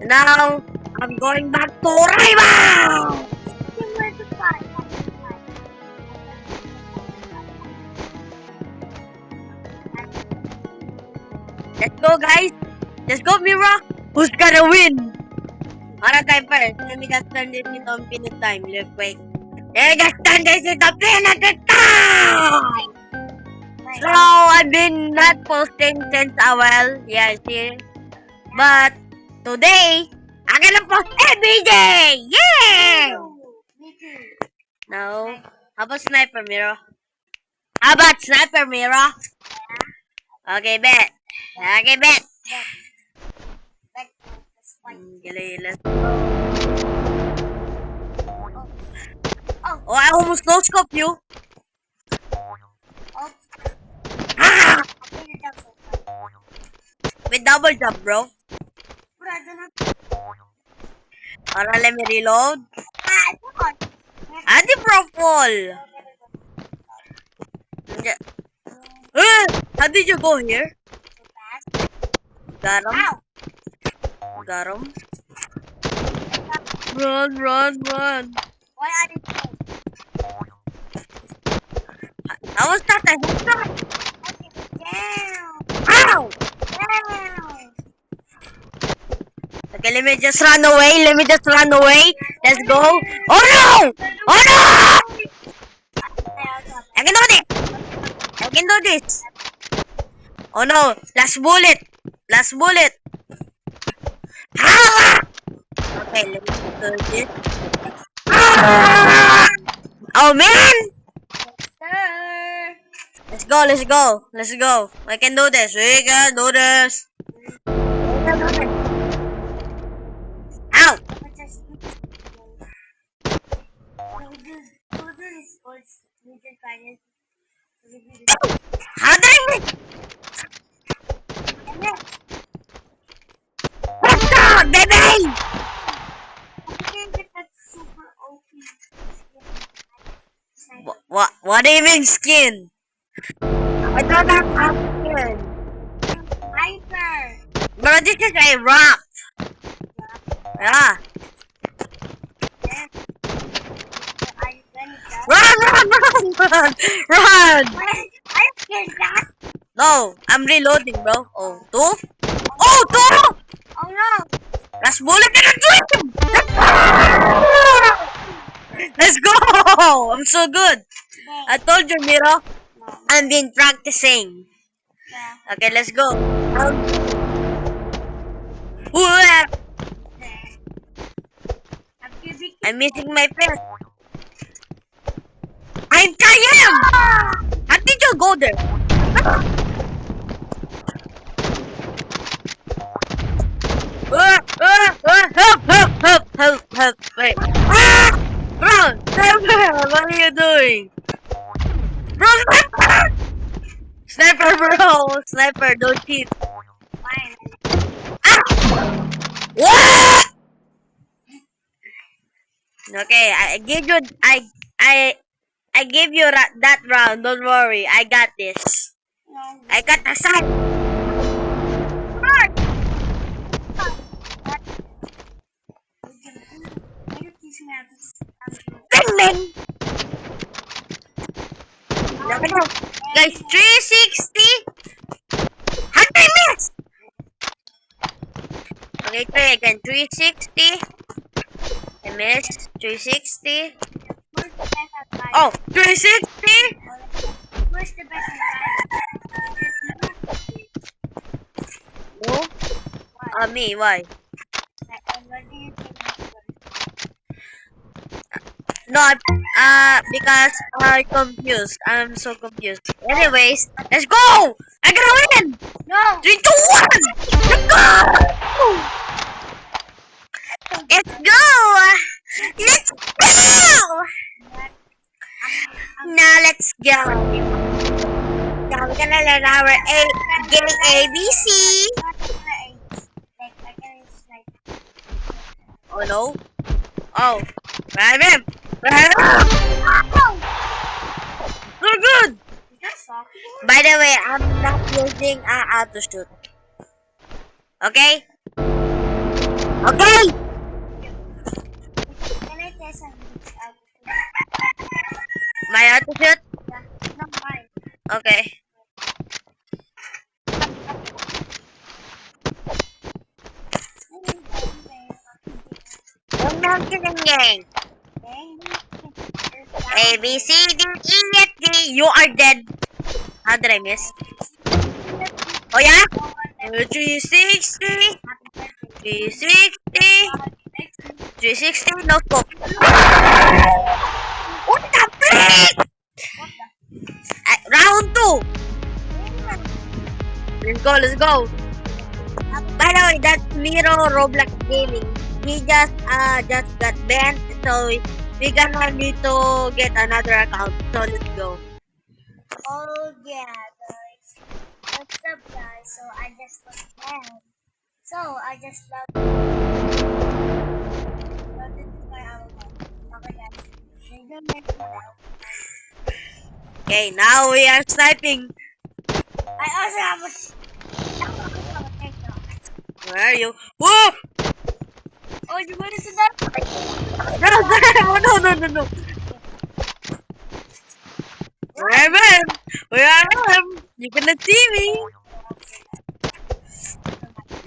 Now, I'm going back to Rayman! Let's go, guys! Let's go, Mira! Who's gonna win? Alright, time first. Let me just turn this into infinite time real quick. Let me just turn this into infinite time! So, I've been not posting since a while. Yeah, see? But, today, I'm gonna post every day! Yeah! No. How about Sniper Mira? How about Sniper Mira? Okay, bet. Okay, bet. Let's Oh, I almost no scope you. Ah! With double jump, bro. Alright, let me reload. Adi pro fall. How did you go here? Got him. Got him. Run, run, run. That was not a headshot. Ow! Okay, let me just run away. Let me just run away. Let's go. Oh no! Oh no! I can do this. I can do this. Oh no! Last bullet. Last bullet. Ah! Okay, let me do this. Ah! Oh man! Let's go, let's go, let's go. I can do this. We can do this. Ow! How did I miss? Headshot, baby! What do you mean skin? I don't have skin. Bro, this is a rock. Yeah. Run, run, run, run, run! No, I'm reloading, bro. Oh, two? Oh, two! Last bullet in the dream! Let's go! I'm so good. I told you, Miro. I've been practicing. Okay, let's go. I'm missing my pen. I'm Kayam! How did you go there? Help, wait. Run! Sniper! What are you doing? Bro, sniper! Sniper, bro! Sniper, don't cheat. Ah! What? Okay, I give you, I give you that round. Don't worry, I got this. I got the side. Bing, bing. Guys, 360. How did I miss? Okay, try again. 360. I missed. 360. Oh, 360. No. Me. Why? No, because I'm confused. I'm so confused. Anyways, let's go! I gotta win! No! 3, 2, 1! Let's go! Let's go! Let's go! Now let's go. Now we're gonna learn our game ABC. Oh no. Oh. Grab him! Grab him! So good! By the way, I'm not using auto shoot. Okay? Okay, Okay. Gang, gang, gang. A, B, C, D, E, F, G. You are dead. How did I miss? Oh, yeah? 360. 360. 360. No scope. What the frick? Round 2. Let's go, let's go. By the way, that's Miro Roblox Gaming. He just got banned, so we gonna need to get another account. So let's go. Oh yeah, guys. What's up, guys? So I just was banned. So I just love. So this is my avatar. Okay, guys. They don't make me laugh. Okay, now we are sniping. I also have a. I also have a TikTok. Where are you? Whoa! Oh, you want to see that? No, no, no, no, no. Where am I? Where I am? You gonna see me?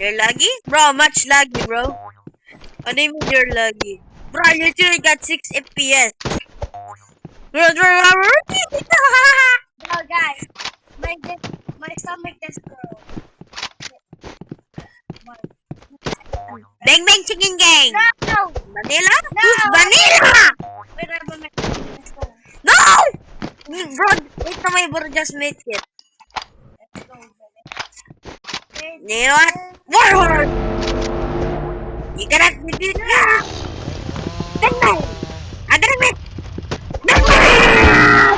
You're laggy? Bro, much laggy, bro. What do you mean you're laggy? Bro, you literally got 6 FPS. Bro, No, guys. My stomach just grow. Bang bang chicken gang! No! Vanilla? No! Who's vanilla? Wait, I'm let's go. No! Bro, wait na may bro just make it. Let's go, baby. You know what? Forward! You cannot defeat me! Bang bang! I didn't miss! Bang bang!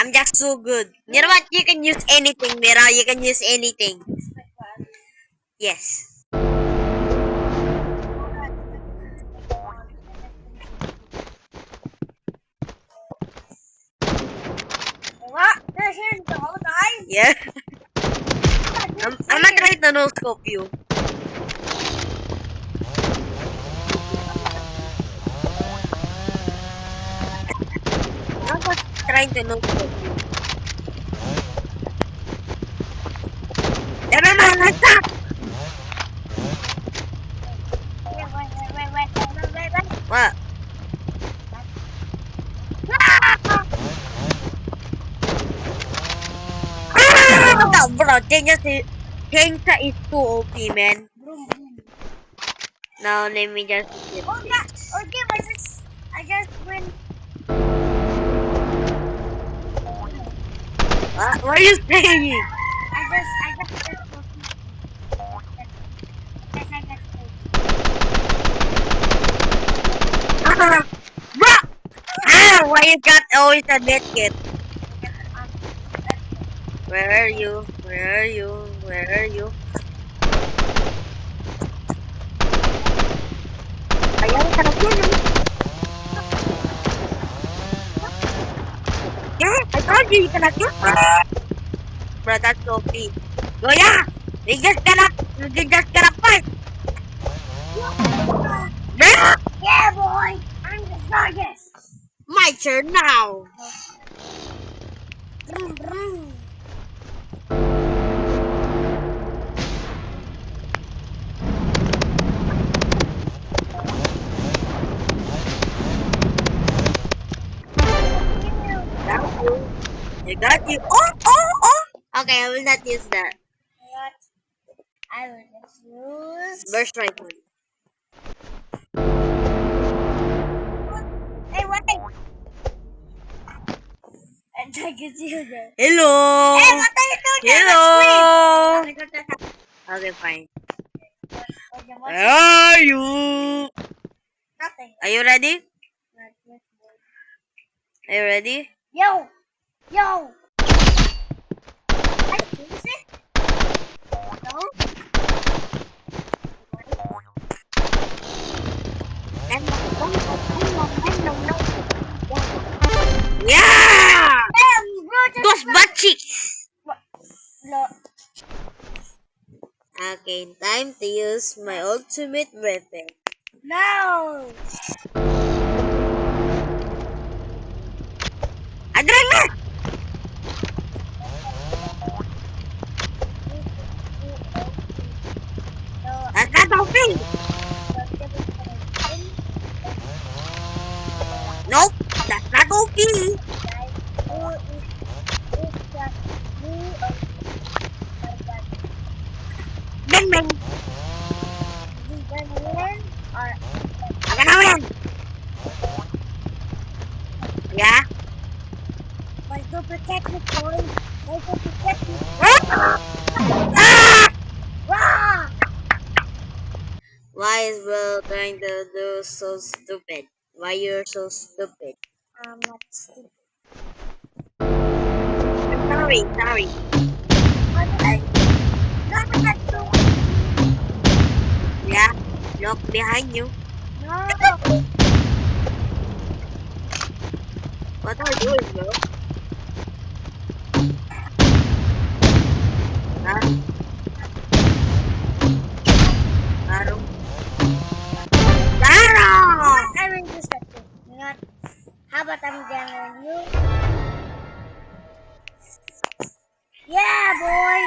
I'm just so good. You know what? You can use anything, Mira. You can use anything. Yes. What? They're here the whole time? Yeah. I'm not trying to no scope you. I'm not trying to no scope you. Never mind, let's stop! Wait. What? Ah! Bro, Chainsaw is too OP, man. Now let me just get Oh, yeah. this. Okay, I just went. What are you saying? I just Bro! Why you got always a net kit? Where are you? Where are you? Where are you? Ayaw ka na yun. Yeah, I told you you cannot kill me. Bro, that's OP. Goya! We just gonna fight! Bro! Yeah, boy. I'm the strongest. My turn now. Vroom, vroom. Got you. I got you. Oh, oh, oh! Okay, I will not use that. What? I will just use. Burst rifle. Hey, wait. And I can see you there. Hello! Hey, what are you doing? Hello! Scream. Okay, fine. Where Where are you? Nothing. Are you ready? Are you ready? Yo! Yo! I use it? No? Yeah! Damn, bro, just Those butt cheeks! no. Okay, time to use my ultimate weapon. No! Adrenaline! OP. Guys, Nope, that's not OP. who is just me or my dad? Bing bing. Is he gonna win or I'm gonna win. Yeah. why go protect me, boy? Why go protect me? Ah! Rah! Why is Will trying to do so stupid? Why you're so stupid? I'm not stupid. Sorry. How did I? Not that too. Yeah. Look behind you. No. What are you doing, bro? Huh? Taro. Taro! I will do something. Not. How about I'm gonna you? Yeah, boy.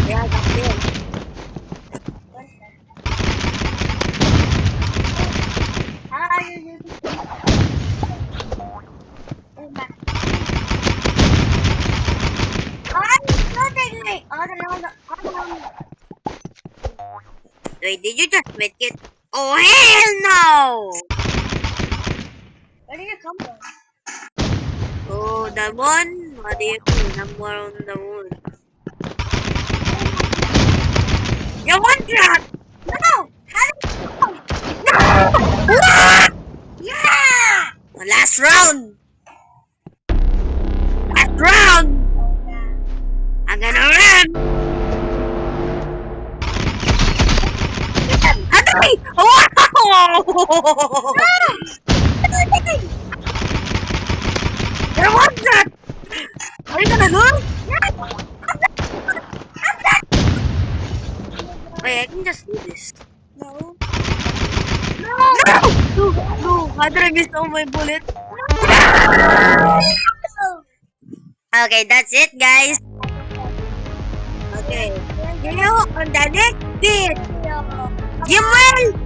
Yeah, that's it. How are you using this? I'm nothing like. Oh no. Wait, did you just make it? Oh, hell no! Where did you come from? Oh, the moon? What do you mean? Number on the moon. You want that? No. How did you come? No! What? Yeah. Last round! Last round! Oh yeah. I'm gonna run! Adoy! Wow! You want that? Are you gonna lose? Wait, I can just do this. No. No! No! No! How did I miss all my bullet? No. Okay, that's it, guys. Okay. See you on the next vid. No. Jimwell!